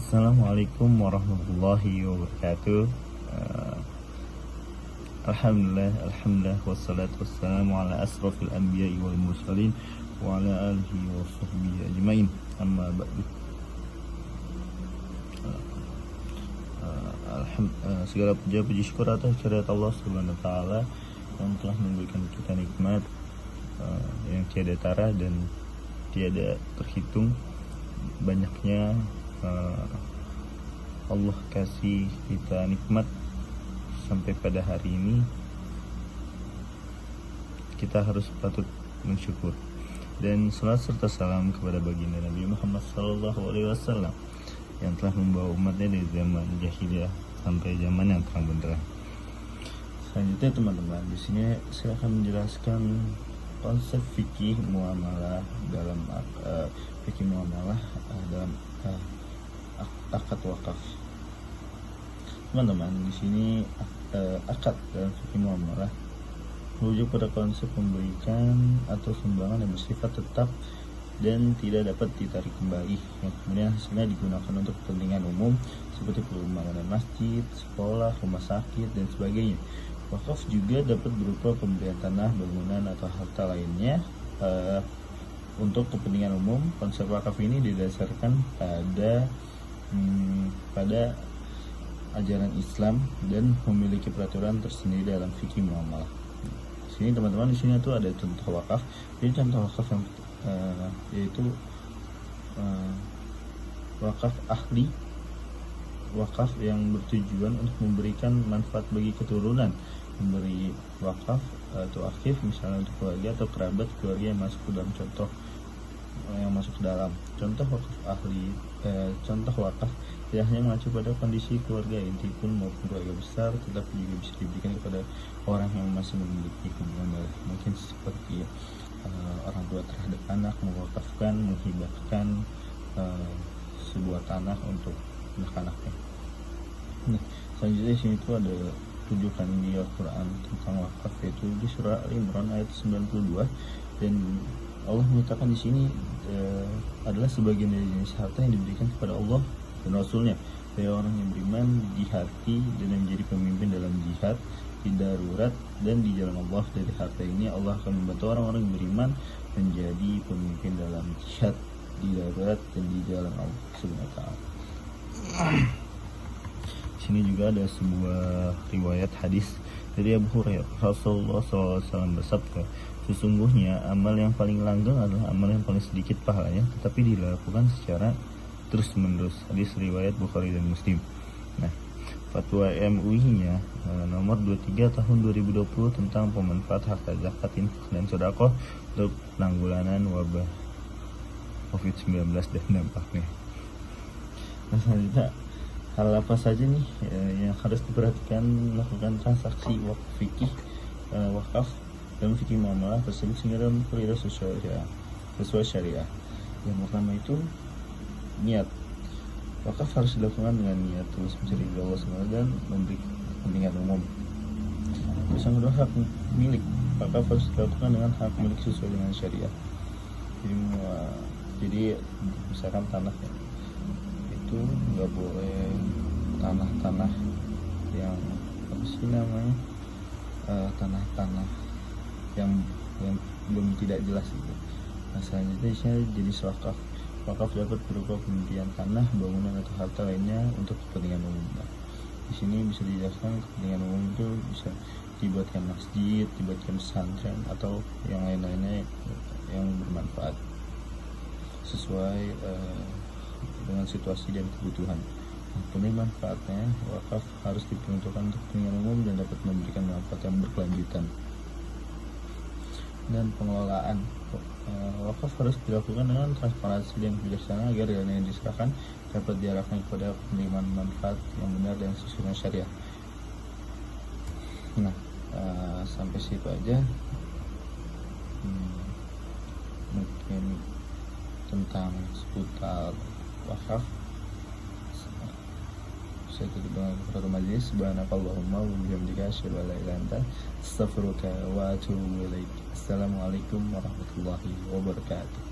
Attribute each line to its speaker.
Speaker 1: Assalamualaikum warahmatullahi wabarakatuh. Eh, Alhamdulillah, wassalatu wassalamu ala asrafil anbiya'i wal mursalin wa ala alihi wa sahbihi ajmain. Amma ba'du. Segala puji syukur atas kehadirat Allah Subhanahu wa taala yang telah memberikan kita nikmat yang tiada tara dan tiada terhitung banyaknya. Allah kasih kita nikmat sampai pada hari ini, kita harus patut bersyukur. Dan salat serta salam kepada baginda Nabi Muhammad SAW yang telah membawa umatnya dari zaman jahiliyah sampai zaman yang terang benderang. Selanjutnya teman-teman, di sini saya akan menjelaskan konsep fikih muamalah dalam dalam akad wakaf. Teman-teman, di sini akad dalam fikih muamalah merujuk pada konsep memberikan atau sumbangan yang bersifat tetap dan tidak dapat ditarik kembali, yang kemudian hasilnya digunakan untuk kepentingan umum seperti pembangunan masjid, sekolah, rumah sakit, dan sebagainya. Wakaf juga dapat berupa pemberian tanah, bangunan, atau harta lainnya untuk kepentingan umum. Konsep wakaf ini didasarkan pada ajaran Islam dan memiliki peraturan tersendiri dalam fikih muamalah. Di sini teman-teman, di sini tuh ada contoh wakaf. Jadi contoh wakaf yang yaitu wakaf ahli, wakaf yang bertujuan untuk memberikan manfaat bagi keturunan, memberi wakaf atau akif misalnya untuk keluarga atau kerabat keluarga yang masuk ke dalam contoh wakaf ahli. Contoh wakaf tidak hanya mengacu pada kondisi keluarga inti pun maupun keluarga besar, tetapi juga bisa diberikan kepada orang yang masih memiliki hubungan darah, mungkin seperti orang tua terhadap anak, mewakafkan, menghibahkan sebuah tanah untuk anak-anaknya. Nah, selanjutnya di sini tuh ada rujukan di Al-Quran tentang wakaf, yaitu di surah Al-Imran ayat 92, dan Allah menyatakan di sini adalah sebagian dari jenis harta yang diberikan kepada Allah dan Rasulnya dari orang yang beriman di hati dan yang menjadi pemimpin dalam jihad di darurat dan di jalan Allah. Dari harta ini Allah akan membantu orang-orang yang beriman menjadi pemimpin dalam jihad di darurat dan di jalan Allah Subhanahu wa taala. Sini juga ada sebuah riwayat hadis dari Abu Hurairah. Rasulullah SAW bersabda, sesungguhnya amal yang paling langgeng adalah amal yang paling sedikit pahalanya tetapi dilakukan secara terus menerus. Hadis riwayat Bukhari dan Muslim. Nah, fatwa MUI-nya nomor 23 tahun 2020 tentang pemanfaat harta zakat, infak, dan sedekah untuk penanggulangan wabah COVID-19 dan dampaknya. Nah, selanjutnya hal apa saja nih yang harus diperhatikan melakukan transaksi wakaf dalam fikih muamalah tersebut sehingga dalam kualitas sesuai syariah. Yang pertama itu niat. Wakaf harus dilakukan dengan niat tulus mencari ridha Allah SWT dan memberi kepentingan umum. Terus yang kedua, hak milik. Wakaf harus dilakukan dengan hak milik sesuai dengan syariah. Jadi misalkan tanah itu nggak boleh tanah-tanah yang apa sih namanya, tanah-tanah yang belum tidak jelas itu. Nah, selanjutnya jenis wakaf. Wakaf dapat berupa pemberian tanah, bangunan, atau harta lainnya untuk kepentingan umum. Nah, di sini bisa dijelaskan kepentingan umum itu bisa dibuatkan masjid, dibuatkan pesantren, atau yang lain-lainnya yang bermanfaat sesuai dengan situasi dan kebutuhan. Kemudian manfaatnya, wakaf harus diperuntukkan untuk kepentingan umum dan dapat memberikan manfaat yang berkelanjutan. Dan pengelolaan wakaf harus dilakukan dengan transparansi dan bijaksana agar dana yang diserahkan dapat diarahkan kepada penerimaan manfaat yang benar dan sesuai dengan syariah. Nah, sampai situ aja mungkin tentang seputar wakaf. Saya tutup dengan kafaratul majelis. Subhanakallahumma wa bihamdika asyhadu an la ilaha illa anta astaghfiruka wa atubu ilaik. Assalamualaikum warahmatullahi wabarakatuh.